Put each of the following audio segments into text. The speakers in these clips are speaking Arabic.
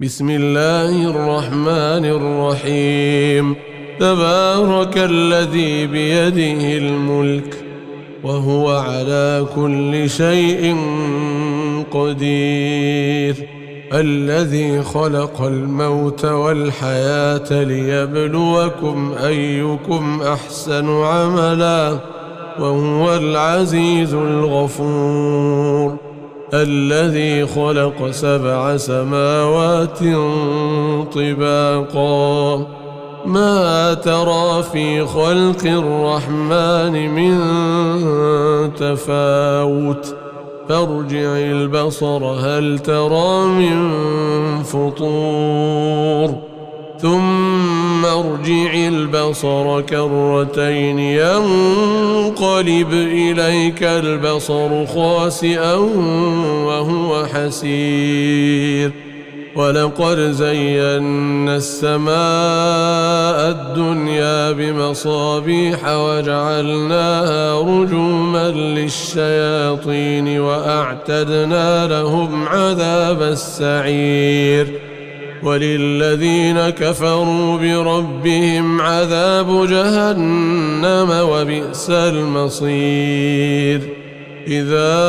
بسم الله الرحمن الرحيم. تبارك الذي بيده الملك وهو على كل شيء قدير، الذي خلق الموت والحياة ليبلوكم أيكم أحسن عملا وهو العزيز الغفور، الذي خلق 7 سماوات طباقا ما ترى في خلق الرحمن من تفاوت، فارجع البصر هل ترى من فطور، ثم ارجع البصر كرتين ينقلب إليك البصر خاسئا وهو حسير، ولقد زينا السماء الدنيا بمصابيح وجعلناها رجوما للشياطين وأعتدنا لهم عذاب السعير، وللذين كفروا بربهم عذاب جهنم وبئس المصير. إذا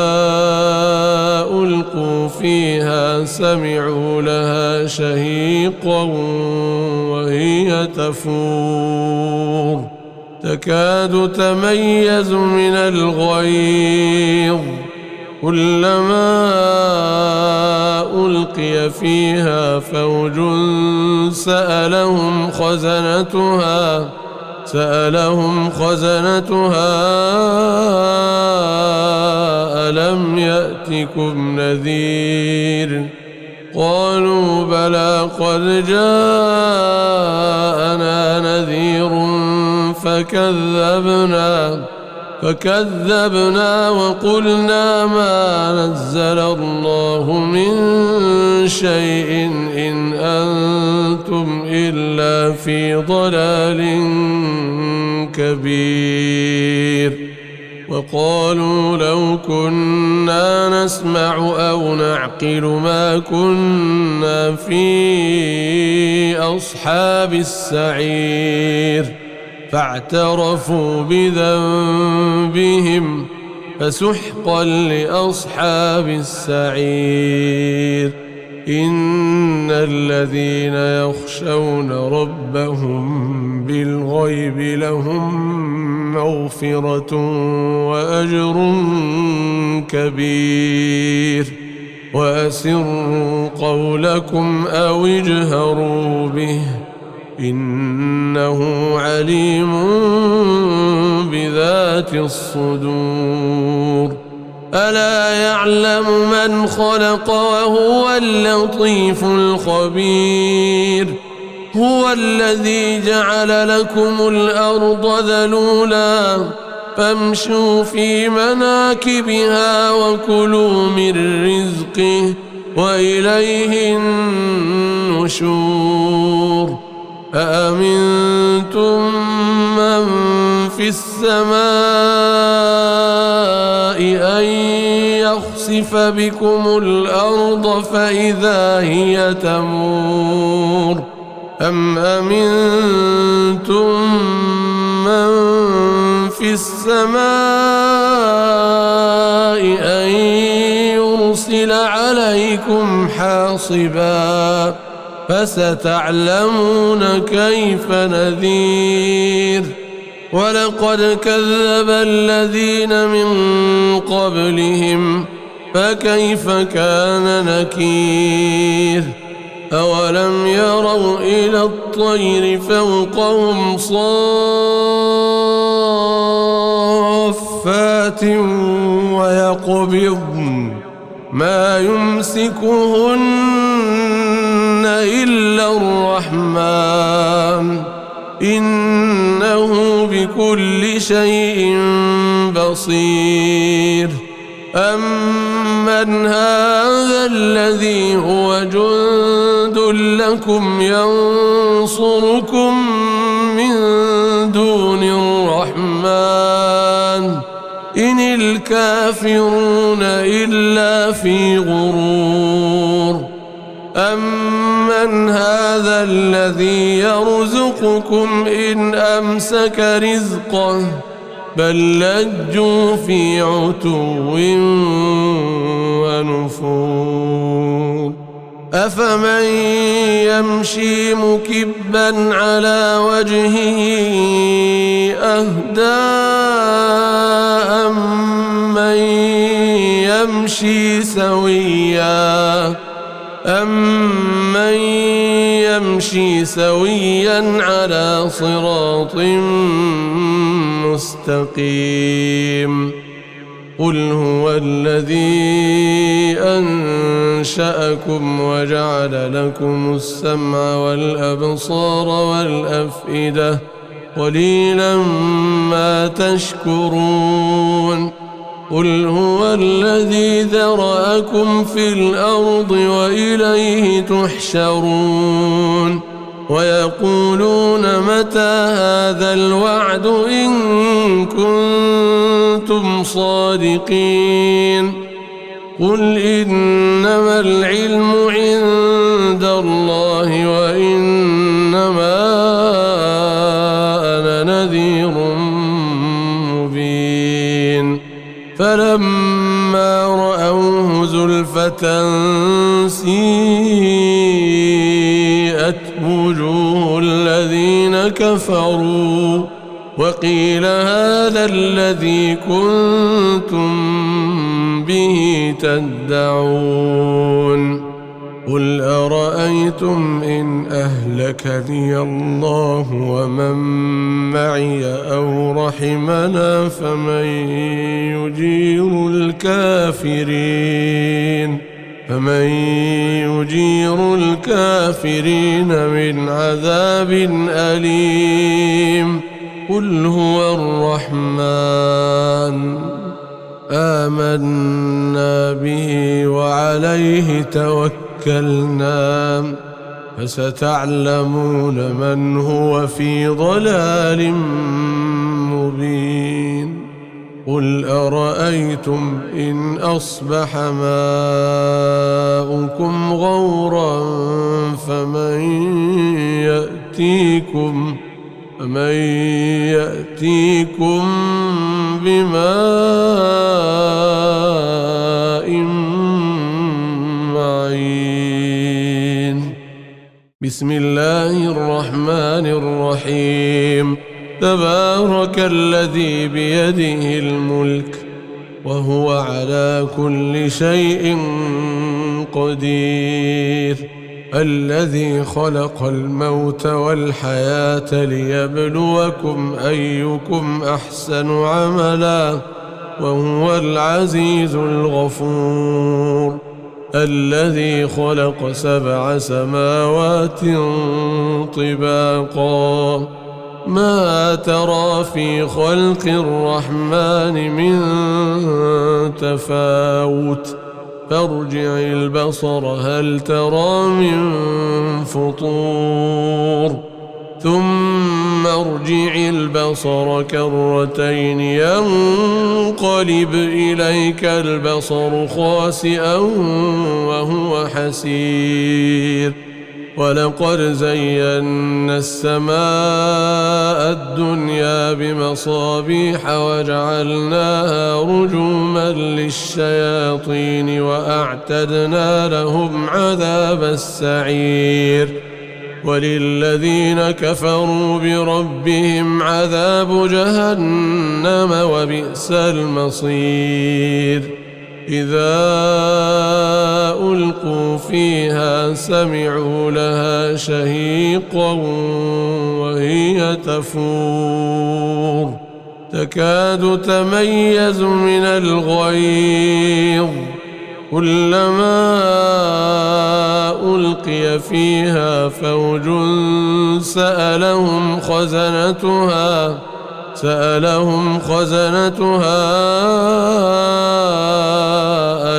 ألقوا فيها سمعوا لها شهيقا وهي تفور تكاد تميز من الغيظ، كلما ألقي فيها فوج سألهم خزنتها ألم يأتكم نذير؟ قالوا بلى قد جاءنا نذير فكذبنا وقلنا ما نزل الله من شيء إن أنتم إلا في ضلال كبير. وقالوا لو كنا نسمع أو نعقل ما كنا في أصحاب السعير، فاعترفوا بذنبهم فسحقا لأصحاب السعير. إن الذين يخشون ربهم بالغيب لهم مغفرة وأجر كبير، وأسروا قولكم أو اجهروا به إنه عليم بذات الصدور. ألا يعلم من خلق وهو اللطيف الخبير. هو الذي جعل لكم الأرض ذلولا فامشوا في مناكبها وكلوا من رزقه وإليه النشور. أأمنتم من في السماء أن يخسف بكم الأرض فإذا هي تمور، أم أمنتم من في السماء أن يرسل عليكم حاصبا فستعلمون كيف نذير. ولقد كذب الذين من قبلهم فكيف كان نكير. أولم يروا إلى الطير فوقهم صافات ويقبضن ما يمسكهن إلا الرحمن إنه بكل شيء بصير. أمن هذا الذي هو جند لكم ينصركم من دون الرحمن إن الكافرون إلا في غرور. أمن هذا الذي يرزقكم إن أمسك رزقه بل لجوا في عتو ونفور أفمن يمشي مكبا على وجهه أهدى أمن يمشي سويا على صراط مستقيم قل هو الذي أنشأكم وجعل لكم السمع والأبصار والأفئدة قليلا ما تشكرون قل هو الذي ذرأكم في الأرض وإليه تحشرون ويقولون متى هذا الوعد إن كنتم صادقين قل إنما العلم عند الله وإنما أنا نذير مبين فلما رأوه زلفة سيئت وجوه الذين كفروا وقيل هذا الذي كنتم به تدعون قل أرأيتم إن أهلكني الله ومن معي أو رحمنا فمن يجير الكافرين من عذاب أليم قل هو الرحمن آمنا به وعليه توكلنا فستعلمون من هو في ضلال مبين قل أرأيتم إن أصبح ماؤكم غورا فمن يأتيكم بماء معين بسم الله الرحمن الرحيم تبارك الذي بيده الملك وهو على كل شيء قدير الذي خلق الموت والحياة ليبلوكم أيكم أحسن عملا وهو العزيز الغفور الذي خلق 7 سماوات طباقا ما ترى في خلق الرحمن من تفاوت فارجع البصر هل ترى من فطور ثم ارجع البصر كرتين ينقلب إليك البصر خاسئا وهو حسير ولقد زينا السماء الدنيا بمصابيح وجعلناها رجوما للشياطين وأعتدنا لهم عذاب السعير وللذين كفروا بربهم عذاب جهنم وبئس المصير إذا ألقوا فيها سمعوا لها شهيقا وهي تفور تكاد تميز من الغيظ كلما ألقي فيها فوج سألهم خزنتها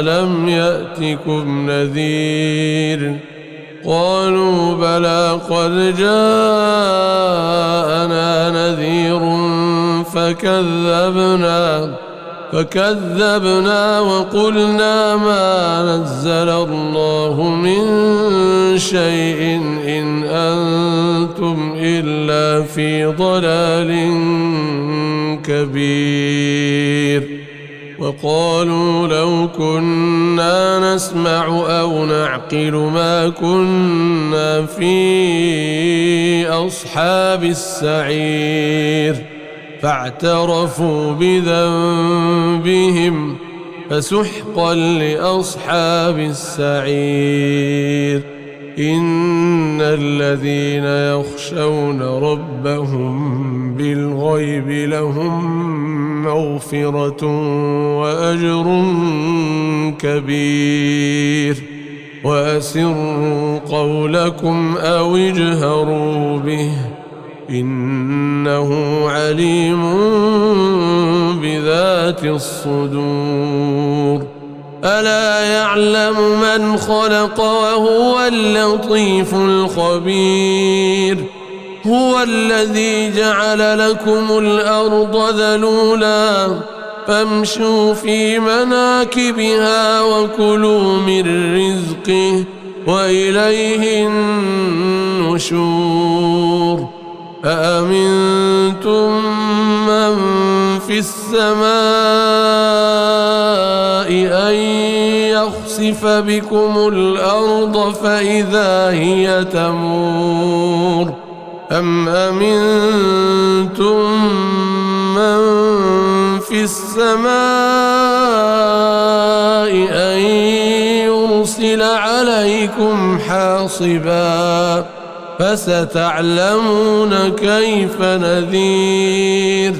ألم يأتكم نذير قالوا بلى قد جاءنا نذير فكذبنا وقلنا ما نزل الله من شيء إن أنتم إلا في ضلال كبير. وقالوا لو كنا نسمع أو نعقل ما كنا في أصحاب السعير فاعترفوا بذنبهم فسحقا لأصحاب السعير. إن الذين يخشون ربهم بالغيب لهم مغفرة وأجر كبير. وأسروا قولكم أو اجهروا به إنه عليم بذات الصدور. ألا يعلم من خلق وهو اللطيف الخبير. هو الذي جعل لكم الأرض ذلولا فامشوا في مناكبها وكلوا من رزقه وإليه النشور. أأمنتم من في السماء أن يخسف بكم الأرض فإذا هي تمور أم أمنتم من في السماء أن يرسل عليكم حاصبا فستعلمون كيف نذير.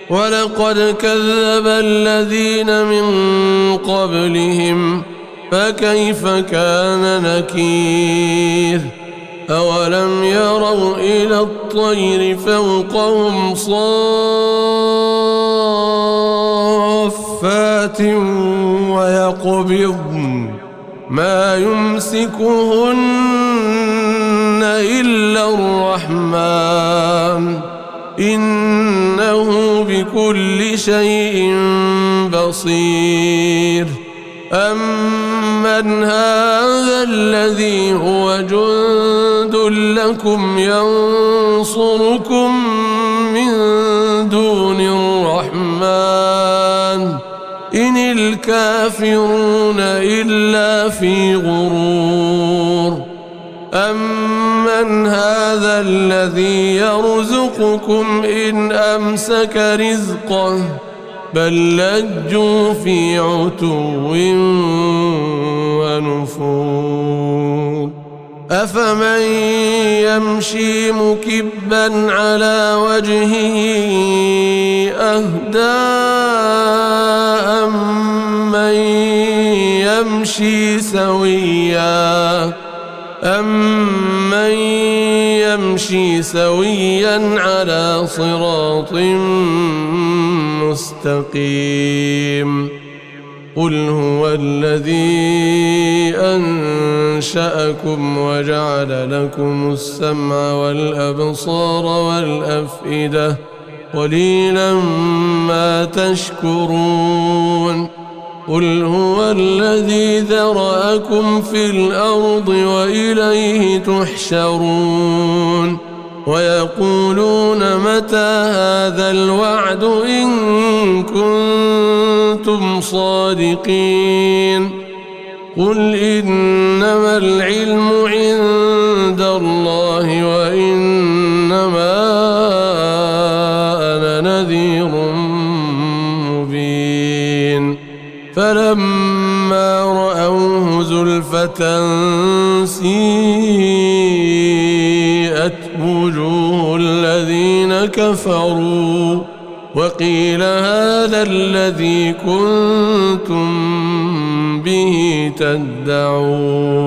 ولقد كذب الذين من قبلهم فكيف كان نكير. أولم يروا إلى الطير فوقهم صافات ويقبضن ما يمسكهن إلا الرحمن إنه بكل شيء بصير. أمن هذا الذي هو جند لكم ينصركم من دون الرحمن إن الكافرون إلا في غرور. أمن هذا الذي يرزقكم إن أمسك رزقه بل لجوا في عتو ونفور. أفمن يمشي مكبا على وجهه أهدى أمن يمشي سويا على صراط مستقيم. قل هو الذي أنشأكم وجعل لكم السمع والأبصار والأفئدة قليلا ما تشكرون. قل هو الذي ذرأكم في الأرض وإليه تحشرون. ويقولون متى هذا الوعد إن كنتم صادقين. قل إنما العلم عند الله وإنما أنا نذير مبين. فلما رأوه زلفة سيئت وجوه الذين كفروا وقيل هذا الذي كنتم به تدعون.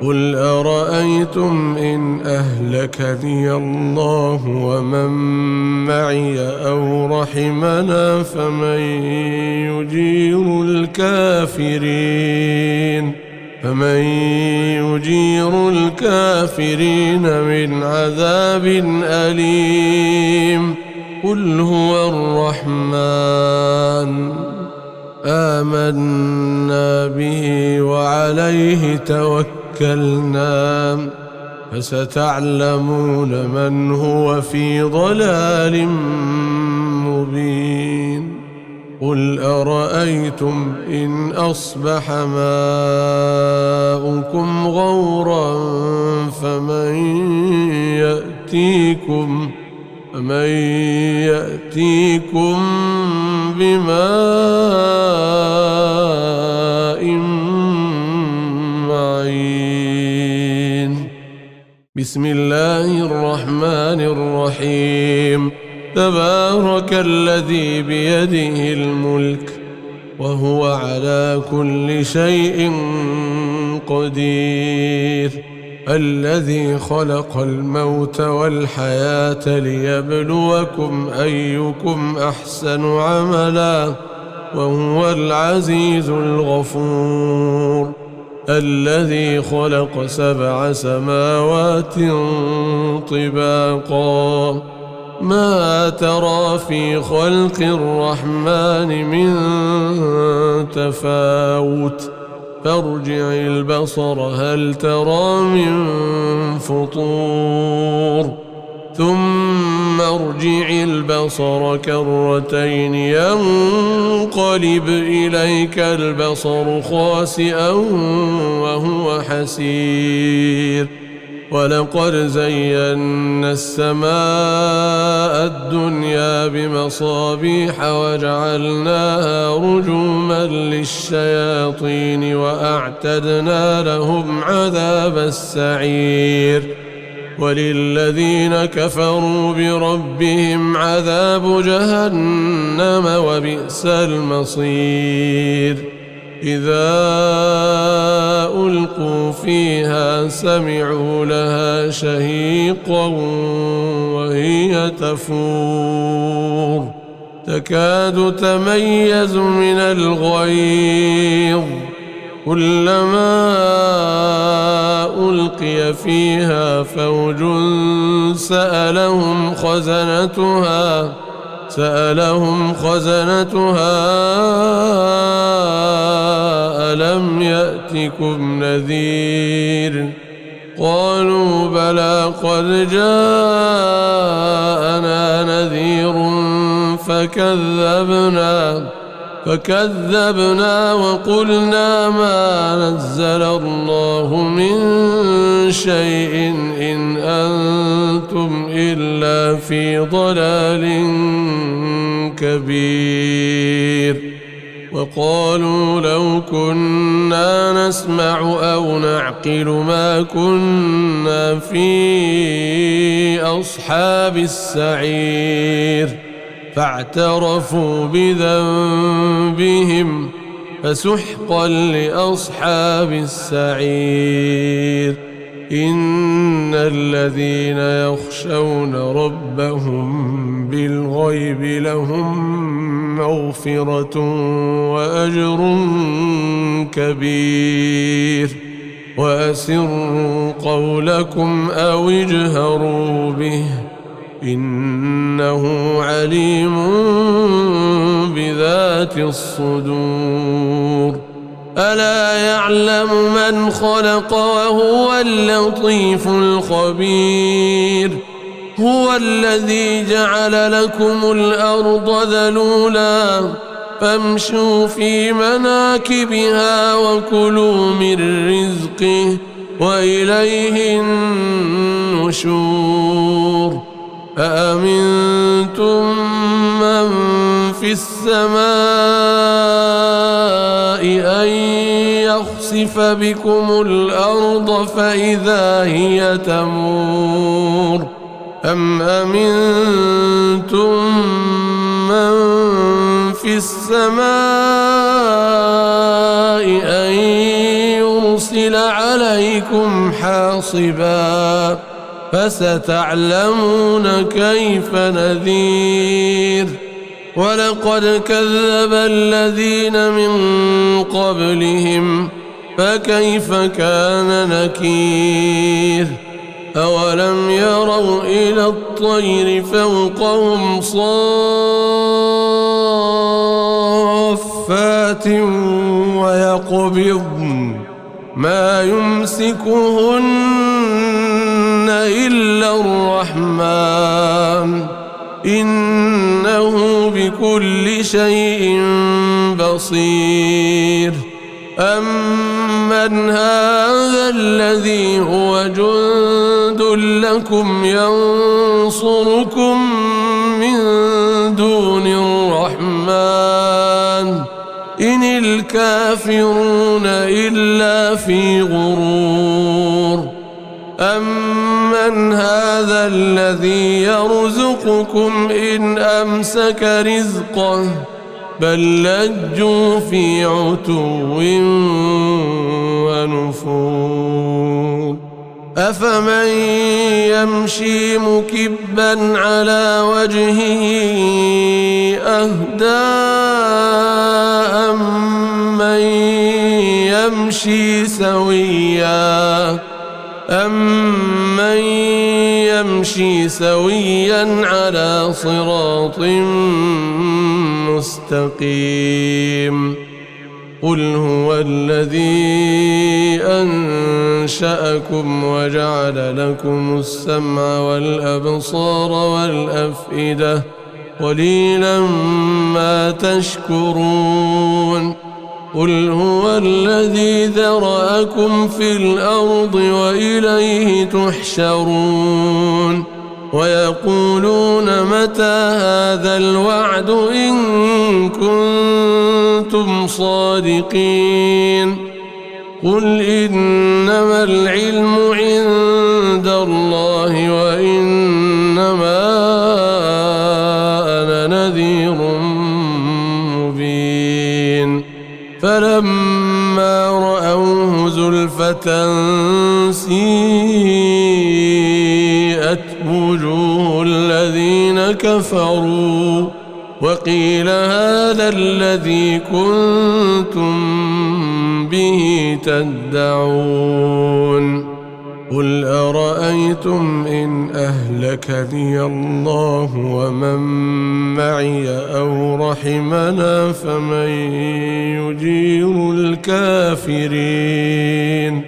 قل أرأيتم إن أهلكني الله ومن معي أو رحمنا فمن يجير الكافرين من عذاب أليم. قل هو الرحمن آمنا به وعليه توكلنا فستعلمون من هو في ضلال مبين قل أرأيتم إن أصبح ماؤكم غورا فمن يأتيكم بماء معين بسم الله الرحمن الرحيم تبارك الذي بيده الملك وهو على كل شيء قدير الذي خلق الموت والحياة ليبلوكم أيكم أحسن عملا وهو العزيز الغفور الذي خلق 7 سماوات طباقا ما ترى في خلق الرحمن من تفاوت فارجع البصر هل ترى من فطور ثم ارجع البصر كرتين ينقلب إليك البصر خاسئا وهو حسير ولقد زينا السماء الدنيا بمصابيح وجعلناها رجوما للشياطين وأعتدنا لهم عذاب السعير وللذين كفروا بربهم عذاب جهنم وبئس المصير إذا ألقوا فيها سمعوا لها شهيقا وهي تفور تكاد تميز من الغيظ كلما ألقي فيها فوج سألهم خزنتها ألم يأتكم نذير قالوا بلى قد جاءنا نذير فكذبنا وقلنا ما نزل الله من شيء إن أنتم إلا في ضلال كبير وقالوا لو كنا نسمع أو نعقل ما كنا في أصحاب السعير فاعترفوا بذنبهم فسحقا لأصحاب السعير إن الذين يخشون ربهم بالغيب لهم مغفرة وأجر كبير وأسروا قولكم أو اجهروا به إنه عليم بذات الصدور ألا يعلم من خلق وهو اللطيف الخبير هو الذي جعل لكم الأرض ذلولا فامشوا في مناكبها وكلوا من رزقه وإليه النشور أأمنتم من في السماء أن يخسف بكم الأرض فإذا هي تمور أم أمنتم من في السماء أن يرسل عليكم حاصبا فستعلمون كيف نذير ولقد كذب الذين من قبلهم فكيف كان نكير أولم يروا إلى الطير فوقهم صافات ويقبضن ما يمسكهن إلا الرحمن إنه بكل شيء بصير أمن هذا الذي هو جند لكم ينصركم من دون الرحمن إن الكافرون إلا في غرور أمن هذا الذي يرزقكم إن أمسك رزقه بل لجوا في عتو ونفور أفمن يمشي مكبا على وجهه أهدى أمن يمشي سويا على صراط مستقيم قل هو الذي أنشأكم وجعل لكم السمع والأبصار والأفئدة قليلا ما تشكرون قل هو الذي ذرأكم في الأرض وإليه تحشرون ويقولون متى هذا الوعد إن كنتم صادقين قل إنما العلم عند الله وإنما أنا نذير مبين فلما رأوه زلفة سيئت وجوه الذين كفروا وقيل هذا الذي كنتم به تدعون قل أرأيتم إن أهلكني الله ومن معي أو رحمنا فمن يجير الكافرين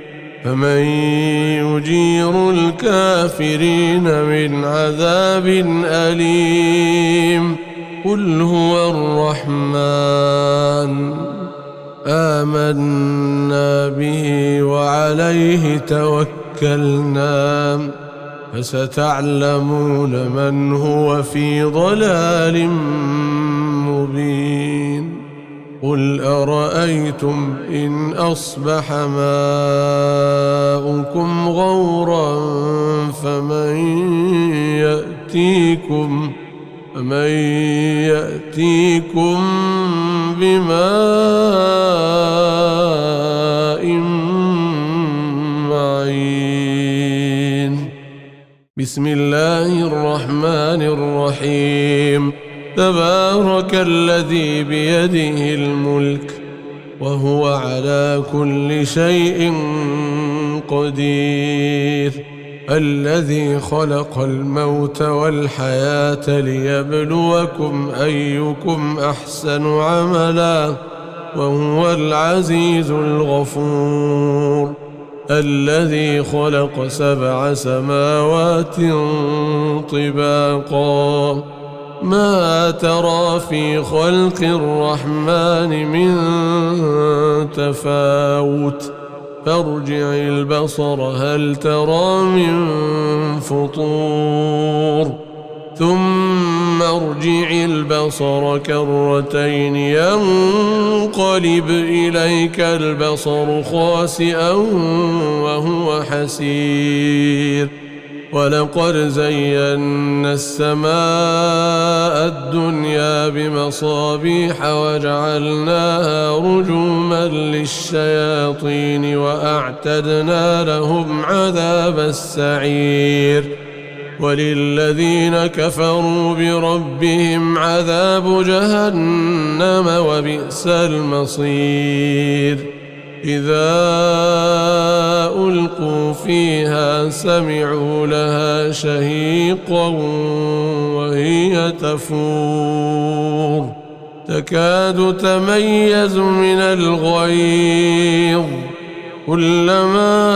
من عذاب أليم قل هو الرحمن آمنا به وعليه توكلنا فستعلمون من هو في ضلال مبين قل أرأيتم إن أصبح ماؤكم غورا فمن يأتيكم بماء معين بسم الله الرحمن الرحيم تبارك الذي بيده الملك وهو على كل شيء قدير الذي خلق الموت والحياة ليبلوكم أيكم أحسن عملا وهو العزيز الغفور الذي خلق 7 سماوات طباقا ما ترى في خلق الرحمن من تفاوت فارجع البصر هل ترى من فطور ثم ارجع البصر كرتين ينقلب إليك البصر خاسئا وهو حسير ولقد زينا السماء الدنيا بمصابيح وجعلناها رجوما للشياطين وأعتدنا لهم عذاب السعير وللذين كفروا بربهم عذاب جهنم وبئس المصير إذا ألقوا فيها سمعوا لها شهيقا وهي تفور تكاد تميز من الغيظ كلما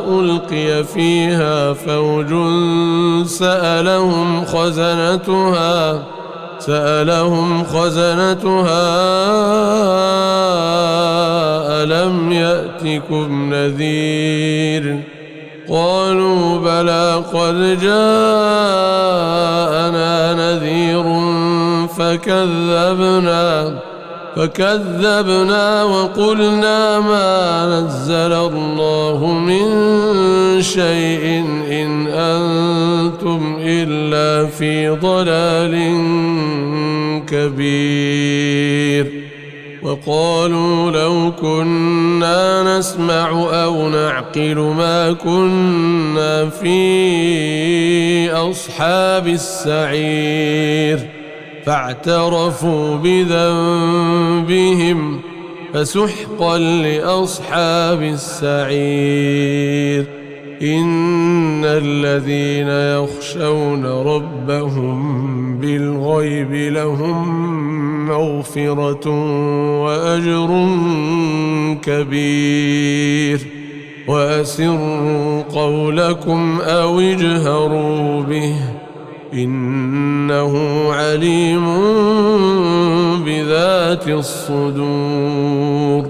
ألقي فيها فوج سألهم خزنتها ألم يأتكم نذير قالوا بلى قد جاءنا نذير فكذبنا وقلنا ما نزل الله من شيء إن أنتم إلا في ضلال كبير وقالوا لو كنا نسمع أو نعقل ما كنا في أصحاب السعير فاعترفوا بذنبهم فسحقا لأصحاب السعير إن الذين يخشون ربهم بالغيب لهم مغفرة وأجر كبير وأسروا قولكم أو اجهروا به إنه عليم بذات الصدور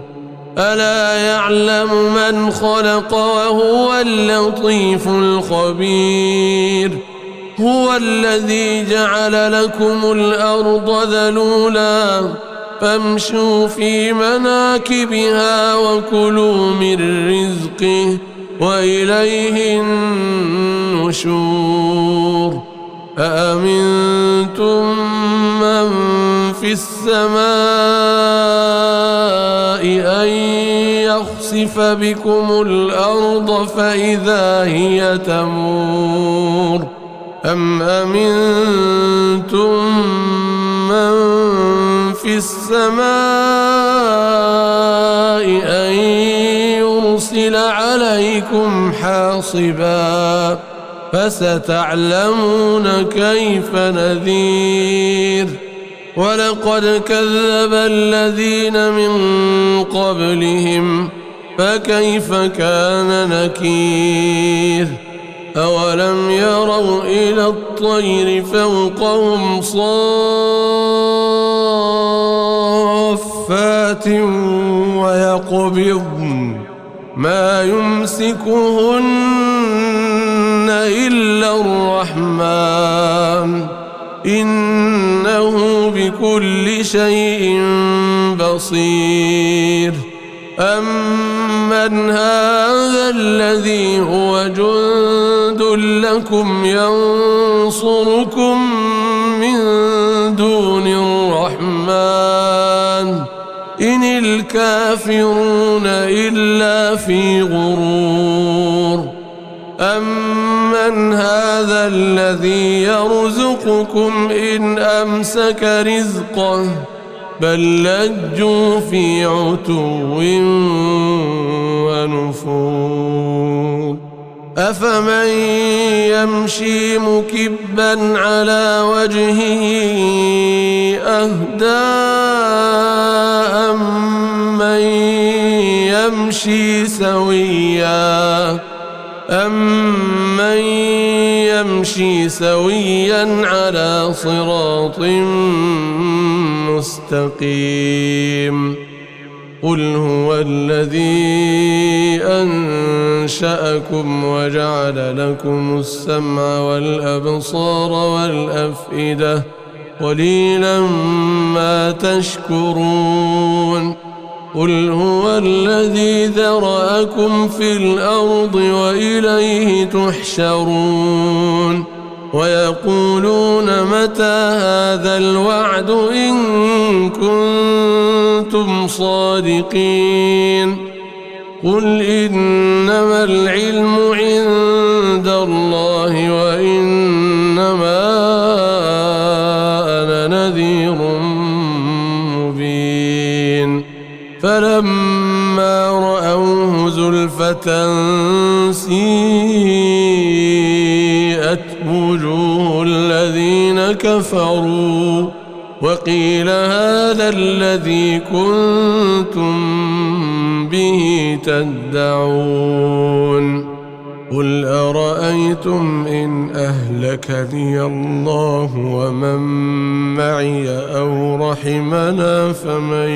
ألا يعلم من خلق وهو اللطيف الخبير هو الذي جعل لكم الأرض ذلولا فامشوا في مناكبها وكلوا من رزقه وإليه النشور أأمنتم من في السماء أن يخسف بكم الأرض فإذا هي تمور أم أمنتم من في السماء أن يرسل عليكم حاصبا فستعلمون كيف نذير ولقد كذب الذين من قبلهم فكيف كان نكير أولم يروا إلى الطير فوقهم صافات ويقبضن ما يمسكهن إلا الرحمن إنه بكل شيء بصير أمن هذا الذي هو جند لكم ينصركم من دون الرحمن إن الكافرون إلا في غرور أمن هذا الذي يرزقكم إن أمسك رزقه بل لجوا في عتو ونفور أفمن يمشي مكبا على وجهه أهدى أمن يمشي سويا على صراط مستقيم قل هو الذي أنشأكم وجعل لكم السمع والأبصار والأفئدة قليلا ما تشكرون قل هو الذي ذرأكم في الأرض وإليه تحشرون ويقولون متى هذا الوعد إن كنتم صادقين قل إنما العلم عند الله وإنما أنا نذير مبين فلما سيئت وجوه الذين كفروا وقيل هذا الذي كنتم به تدعون قل أرأيتم إن أهلكني الله ومن معي أو رحمنا فمن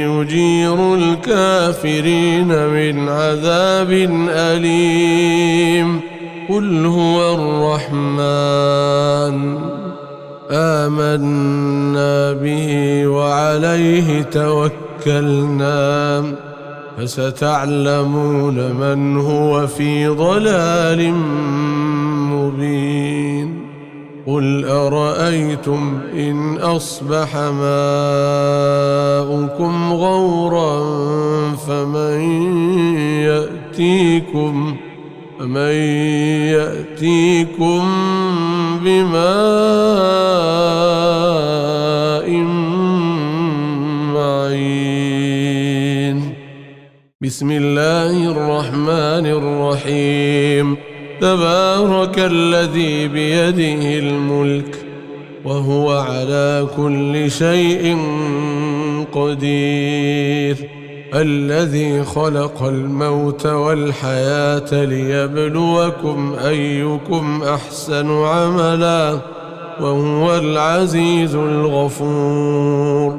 يجير الكافرين من عذاب أليم قل هو الرحمن آمنا به وعليه توكلنا فستعلمون من هو في ضلال مبين قل أرأيتم إن أصبح ماؤكم غورا فمن يأتيكم بماء معين بسم الله الرحمن الرحيم تبارك الذي بيده الملك وهو على كل شيء قدير الذي خلق الموت والحياة ليبلوكم أيكم أحسن عملا وهو العزيز الغفور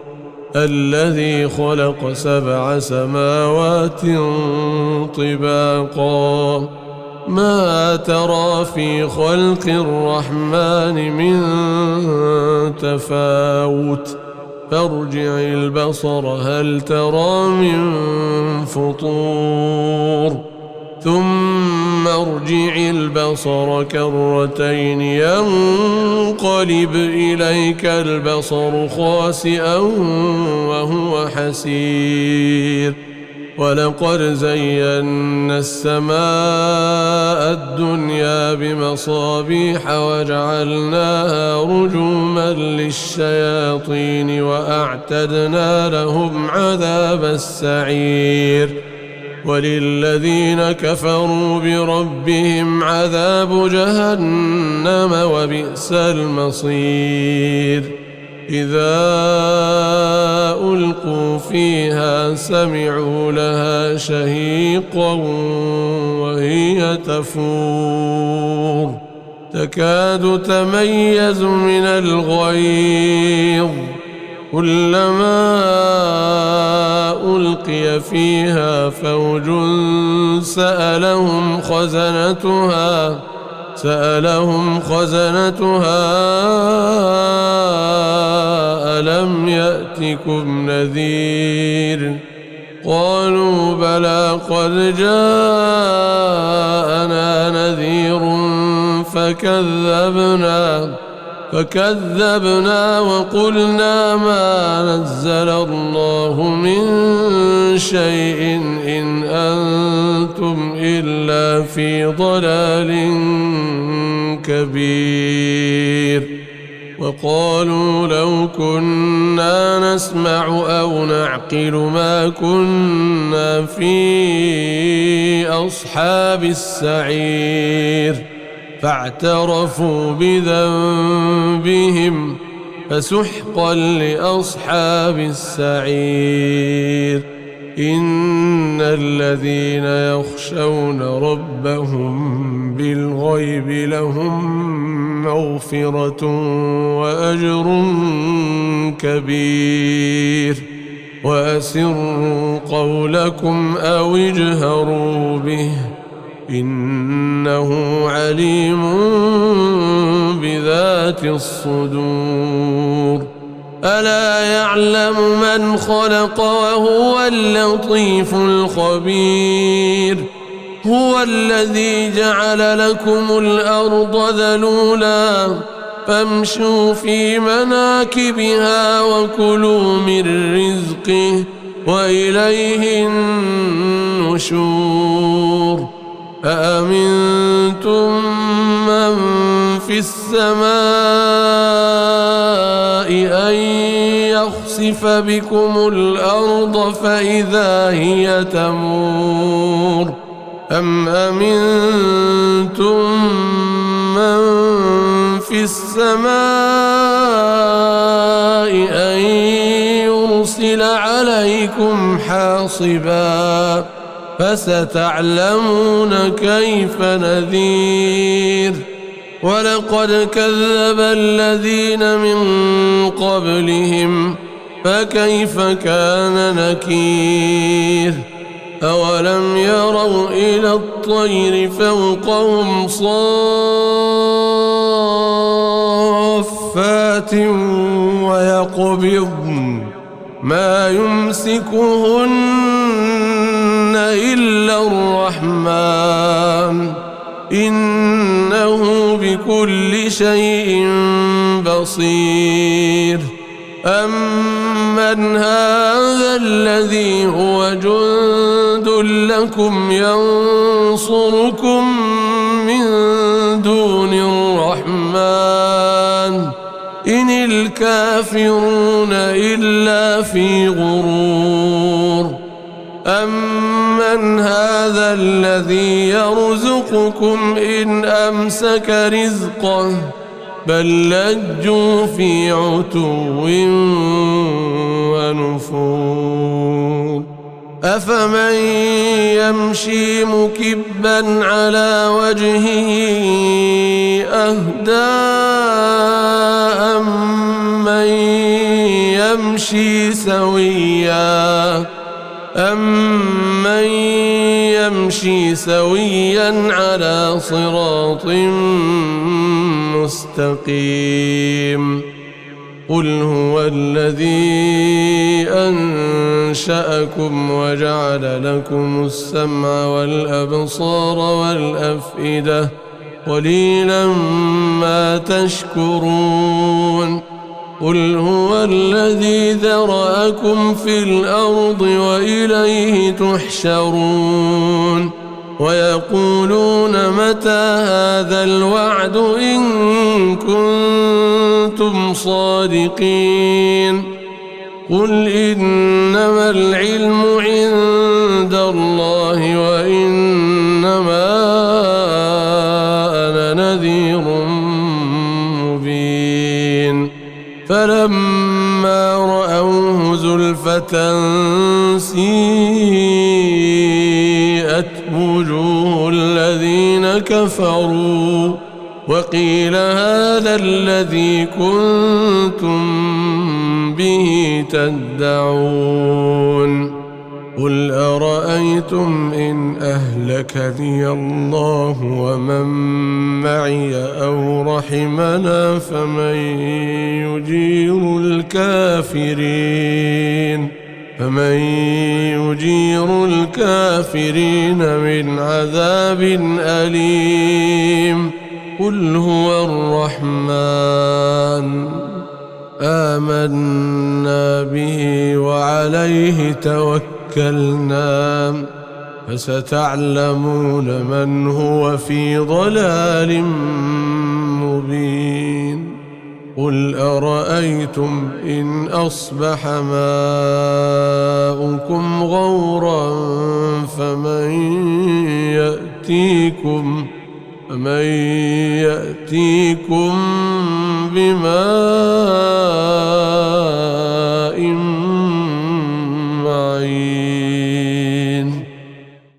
الذي خلق 7 سماوات طباقا ما ترى في خلق الرحمن من تفاوت فارجع البصر هل ترى من فطور ثم ارجع البصر كرتين ينقلب إليك البصر خاسئا وهو حسير ولقد زينا السماء الدنيا بمصابيح وجعلناها رجوما للشياطين وأعتدنا لهم عذاب السعير وللذين كفروا بربهم عذاب جهنم وبئس المصير إذا ألقوا فيها سمعوا لها شهيقا وهي تفور تكاد تميز من الغيظ كلما ألقي فيها فوج سألهم خزنتها ألم يأتكم نذير قالوا بلى قد جاءنا نذير فكذبنا وقلنا ما نزل الله من شيء إن أنتم إلا في ضلال كبير وقالوا لو كنا نسمع أو نعقل ما كنا في أصحاب السعير فاعترفوا بذنبهم فسحقا لأصحاب السعير إن الذين يخشون ربهم بالغيب لهم مغفرة وأجر كبير وأسروا قولكم أو اجهروا به إنه عليم بذات الصدور ألا يعلم من خلق وهو اللطيف الخبير هو الذي جعل لكم الأرض ذلولا فامشوا في مناكبها وكلوا من رزقه وإليه النشور أأمنتم من في السماء أن يخسف يخسف بكم الأرض فإذا هي تمور أم أمنتم من في السماء أن يرسل عليكم حاصبا فستعلمون كيف نذير ولقد كذب الذين من قبلهم فكيف كان نكير أولم يروا إلى الطير فوقهم صافات ويقبضن ما يمسكهن إلا الرحمن إنه بكل شيء بصير أمن هذا الذي هو جند لكم ينصركم من دون الرحمن إن الكافرون إلا في غرور أمن هذا الذي يرزقكم إن أمسك رزقه بل لجوا في عتو ونفور أفمن يمشي مكبا على وجهه أهدى أمن يمشي سويا على صراط مستقيم قل هو الذي أنشأكم وجعل لكم السمع والأبصار والأفئدة قليلا ما تشكرون قل هو الذي ذرأكم في الأرض وإليه تحشرون ويقولون متى هذا الوعد إن كنتم صادقين قل إنما العلم عند الله وإنما أنا نذير مبين فلما رأوه زلفة سيئت وجوه الذين كفروا وقيل هذا الذي كنتم به تدعون قل أرأيتم إن أهلكني الله ومن معي أو رحمنا فمن يجير الكافرين من عذاب أليم قل هو الرحمن آمنا به وعليه توكلنا فستعلمون من هو في ضلال مبين قل أرأيتم إن أصبح ماؤكم غورا فمن يأتيكم بماء